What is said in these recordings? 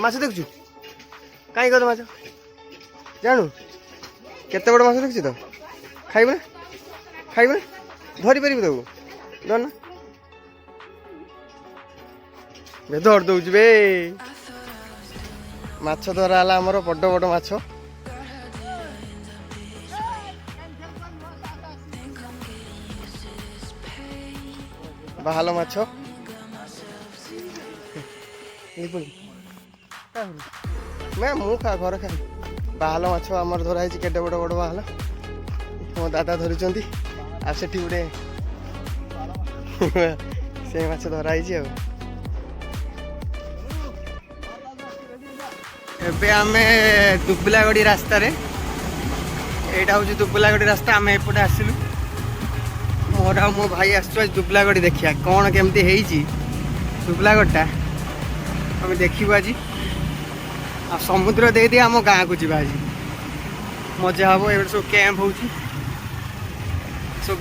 माछ देखु कहीं कद माछ जानू केते बड़ माछ देखु तो खाइबे खाइबे धरी पारि तू धर ना धर दौच बे माछ धरा आमर बड़ बड़ माछ बाहाल माछ मैं मु खा घर खा बाहाल माछ आमर धरा है केटे बड़ बड़ बाहाल मो दादा धरी आ से गोटे से माछ धरा है एबे आमे दुबलागड़ी रास्ता रे एटा हूँ दुबलागड़ी रास्ता आम एपटे आसिलु मोर आ मो भाई आसु आज दुबलागड़ी देखिया कौन केमती है दुबलागढ़टा आम देखू आज आ समुद्र दे दिए आम गाँव को जी आज मजा हम ये सब कैंप हो सब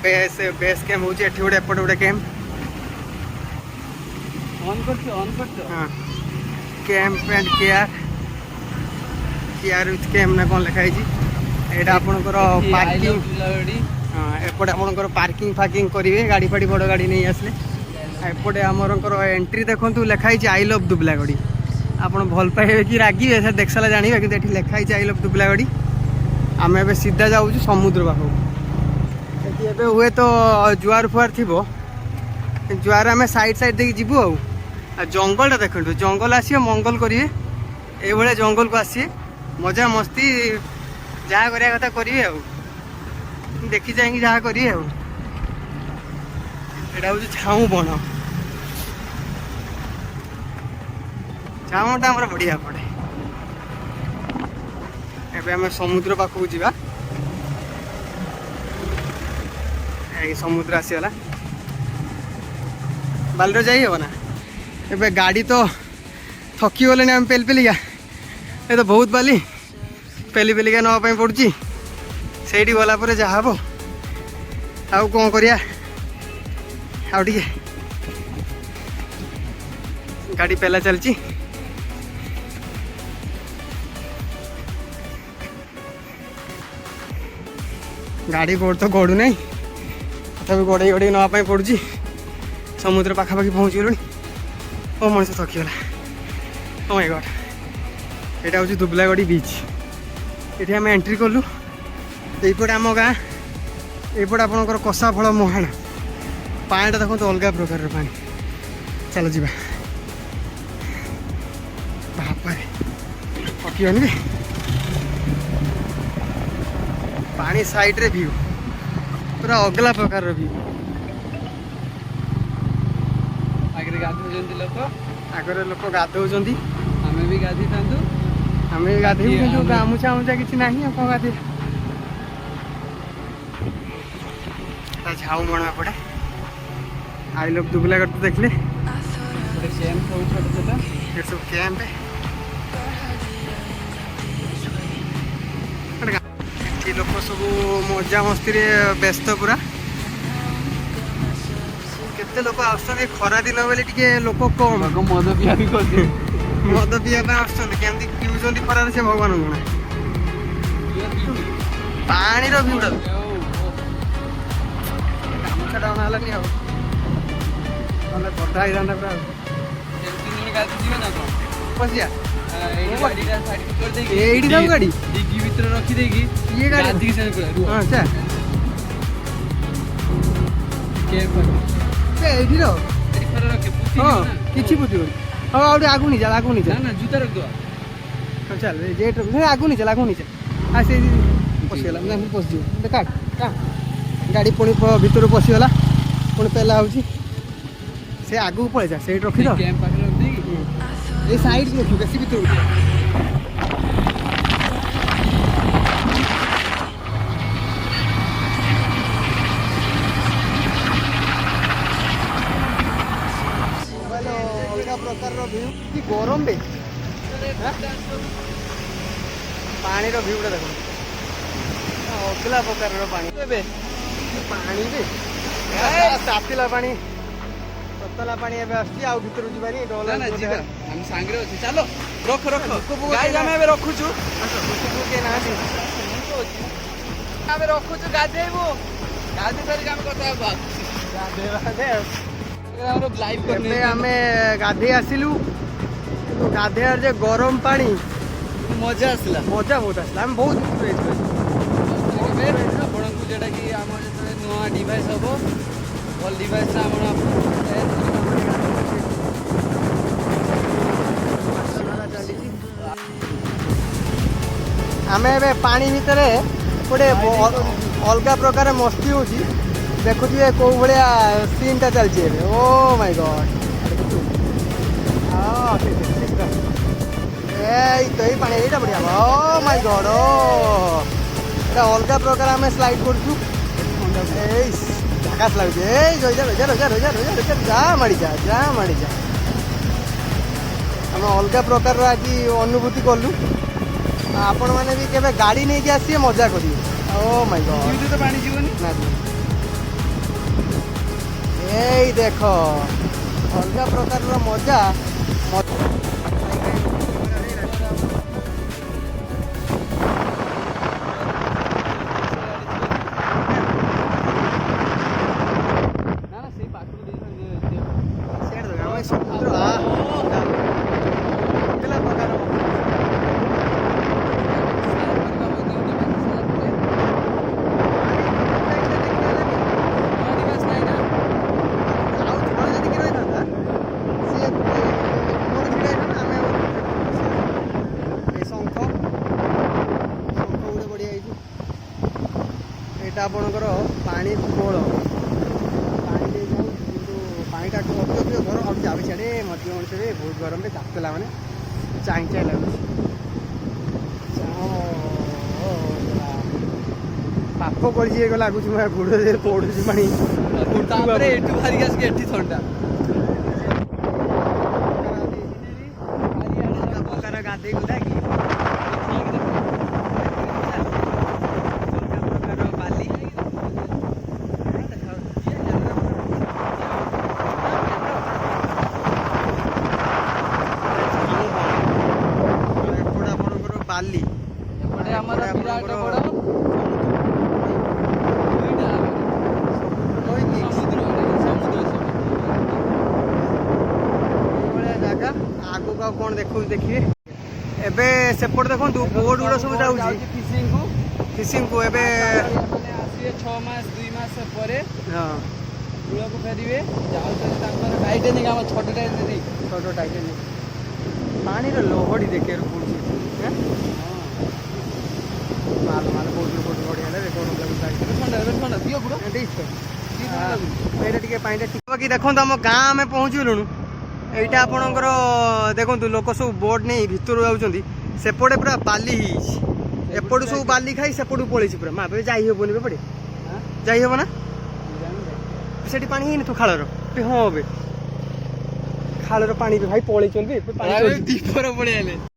बेस कैंप हो गोटे एपटे गोटे कैंप हाँ camp and care with camp ना कौन लिखाई यहाँ आपंकर पार्किंग हाँ एपटे आपंकर पार्किंग फार्किंग करेंगे गाड़ी फाड़ी बड़ गाड़ी नहीं आसले एपटे आमर एंट्री देखो लिखाई आई लव दुबलागढ़ी आप भल पाइबे कि रागिबे से देख सारा जानवे कि लिखाई आई लव दुबलागढ़ी आम ए सीधा जाऊँ समुद्र पाखक ये हुए तो जुआर फुआर थी जुआर आम साइड साइड देखिए जीवु आ जंगलटा देखो जंगल आसिए मंगल करेंगे ये जंगल को आसिए मजा मस्ती जहाँ करिया कथा करेंगे आ देखी जाएंगे जहाँ करेंगे आ झाऊ बण झाऊटा आम बढ़िया पड़े एबे आम समुद्र पाखक जावा समुद्र आसीगला बालर जाई हे ना एबे गाड़ी तो थकी गले आम पेली पेलिका ये तो बहुत बाली पेली पेलिका नापी पड़ी से गलापर जहाँ हम आउ कौन करिया आउ गाड़ी पेला चलची गाड़ी गोड़ तो गड़ू ना तथा गड़े गड़े नापी पड़ी समुद्र पाखापाखि पहुँच गलु ओ मनीष थकीगला ओ माय गॉड यहाँ हूँ दुबलागढ़ी बीच ये आम एंट्री कलु यपटे आम गाँ यपटे आपंकर कषा फल मुहाण पाटा देखो अलग प्रकार पानी चलो जी बापे पकिबनी भी पानी साइड रे व्यू पूरा अगला प्रकार व्यू आगे गाधौं लोक आगे लोक गाधौं आमे भी गाधी था आम गाधे गामुछा मुछा किसी ना कौन गाधे झाऊ मणा पड़े आई लोग दुबलागढ़ तो देखले कैंप हो छोटा छोटा ये सब कैंप है लोक सब मजा मस्ती व्यस्त पूरा केते लोक आसुन खरा दिन बेले टिके लोक कम मद पिया भी करते मद पीवा आसुन केमती पीउछन्ति खरार से भगवान गुणा पानी भ्यूटा गामुछा डाउन हलानी आ गधा ही पूरा पशिया गाड़ी डिग्गी भीतर रखी देगी ये गाड़ी हाँ अच्छा हाँ किसी बुझे हाँ आगु नहीं चल आगु नहीं चल ना जूता रख दो चल जेट आगु नहीं चल आगु नहीं चल हाँ से पशिगला ना पशिज काट गाड़ी पुणी भितर पशिगला पुणी पेला हो से आगू पड़े जा से रखी दो कैंप पाखे रख देगी ये साइड रखी बेसी भितर अलग प्रकार व्यू कि गरम बे पानी भ्यूटा देख अगला प्रकार पानी पानी भी तातिला पानी ତତଲା ପାଣି ଏବେ ଆସୁଛି ଆଉ ଭିତରୁ ଯିବାନି ଡୋଲ ନା ନା ଯିବା ଆମେ ସାଙ୍ଗରେ ଅଛି ଚାଲ ରଖ ରଖ ଲୋକ ଗାଈ ଆମେ ଏବେ ରଖୁଛୁ କିଏ ନାହାନ୍ତି ଆମେ ରଖୁଛୁ ଗାଧେଇବୁ ଗାଧେଇ ସାରିକି ଆମେ କଥା ହବା ଆମର ଲାଇଭ ଏବେ ଆମେ ଗାଧେଇ ଆସିଲୁ କିନ୍ତୁ ଗାଧେଇବାର ଯେ ଗରମ ପାଣି ମଜା ଆସିଲା ମଜା ବହୁତ ଆସିଲା ଆମେ ବହୁତ ଏବେ ଆପଣଙ୍କୁ ଯୋଉଟା କି ଆମର ଯେତେବେଳେ ନୂଆ ଡିଭାଇସ୍ ହବ ଭଲ ଡିଭାଇସ୍ ଆମର ଆମେ ଏବେ ପାଣି ଭିତରେ ଗୋଟେ ଅଲଗା ପ୍ରକାର ମସ୍ତି ହେଉଛି ଦେଖୁଥିବେ କୋଉ ଭଳିଆ ସିନ୍ଟା ଚାଲିଛି ଏବେ ଓ ମାଇ ଗଡ୍ ଏଇ ତ ଏଇ ପାଣି ଏଇଟା ବଢ଼ିଆ ଓ ମାଇ ଗଡ୍ ଓ এটা ଅଲଗା ପ୍ରକାର ଆମେ ସ୍ଲାଇଡ୍ କରୁଛୁ ଏଇ ଝାକାସ୍ ଲାଗୁଛି ଏଇ ରହିଯା ରହିଯା ରହିଯା ରହିଯା ରହିଯା ରହିଯା ଯା ମାଡ଼ିଯା ଯା ମାଡ଼ିଯା ଆମେ ଅଲଗା ପ୍ରକାରର ଆଜି ଅନୁଭୂତି କଲୁ ଆପଣମାନେ ବି କେବେ ଗାଡ଼ି ନେଇକି ଆସିବେ ମଜା କରିବେ ଓ ମାଇ ଗଡ୍ ଏମିତି ତ ପାଣି ଯିବନି ନା ଏଇ ଦେଖ ଅଲଗା ପ୍ରକାରର ମଜା ନା ନା ସେଇ ପାଖରୁ ଆମେ ସମୁଦ୍ର ପ୍ରକାର ଆଉ ଜଣେ ଯଦି କିଏ ରହିଥାନ୍ତା ସିଏ କୋଉଠି ଛିଡ଼ା ହେଇଥାନ୍ତା ଆମେ ଏ ଶଙ୍ଖ ଗୋଟେ ବଢ଼ିଆ ହେଇଛି ଏଇଟା ଆପଣଙ୍କର ପାଣି କୋଳ ପାଣି ଦେଇଯାଉ କିନ୍ତୁ ପାଣିଟା ଅଧିକ ଗରମ ଆଉ ଯାଉ ସିଆଡ଼େ ମଧ୍ୟ ମଣିଷରେ ବହୁତ ଗରମରେ ଚାପିଲା ମାନେ ଚାହିଁ ଚାହିଁ ଲାଗୁଛି ପାପ କରିଛି ଲାଗୁଛି ମୋ ଗୋଡ଼ରେ ପଡ଼ୁଛି ପାଣି ତାପରେ ଏଠୁ ବାହାରିକି ଆସିକି ଏଠି ଥଣ୍ଡା ଗାଧେଇ ଗୁଧାକି ବାଲି ଏପଟେ ଆପଣଙ୍କର ବାଲି ଏପଟେ ଆମର ବିରାଟ ଆପଣଙ୍କର ବଡ଼ ଏଇଭଳିଆ ଜାଗା ଆଗକୁ ଆଉ କ'ଣ ଦେଖଉଛି ଦେଖିବେ ଏବେ ସେପଟେ ଦେଖନ୍ତୁ ବୋଟ୍ ଗୁଡ଼ା ସବୁ ଯାଉଛି ଫିସିଂକୁ ଏବେ ଆସିବେ 6 ମାସ 2 ମାସ ପରେ ହଁ କୂଳକୁ ଫେରିବେ ଯାଉଛନ୍ତି ତାଙ୍କର ଟାଇଟାନିକ୍ ଆମ ଛୋଟ ଟାଇଟାନିକ୍ ଛୋଟ ଟାଇଟାନିକ୍ ପାଣିର ଲହଡ଼ି ଦେଖିବାକୁ ପଡ଼ୁଛି ମାଲ ମାଲ ବହୁତ ବଢ଼ିଆ ହେଲେ ଗରମ ଲାଗୁଛି ଥଣ୍ଡା ଏବେ ଥଣ୍ଡା ଦିଅ ପୁରା ଏଇଟା ଟିକେ ପାଣିଟା ଟିକେ ବାକି ଦେଖନ୍ତୁ ଆମ ଗାଁ ଆମେ ପହଞ୍ଚିଗଲୁଣୁ ଏଇଟା ଆପଣଙ୍କର ଦେଖନ୍ତୁ ଲୋକ ସବୁ ବୋଟ୍ ନେଇ ଭିତରୁ ଯାଉଛନ୍ତି ସେପଟେ ପୁରା ବାଲି ହେଇଛି ଏପଟୁ ସବୁ ବାଲି ଖାଇ ସେପଟକୁ ପଳେଇଛି ପୁରା ମା ଏବେ ଯାଇ ହେବନି ଏପଟେ ଯାଇ ହେବ ନା ସେଠି ପାଣି ହେଇନି ତୁ ଖାଳର ହଁ ଏବେ ଖାଳର ପାଣି ଭାଇ ପଳେଇଛନ୍ତି ଦୀପର ପଳେଇ ଆଇଲେ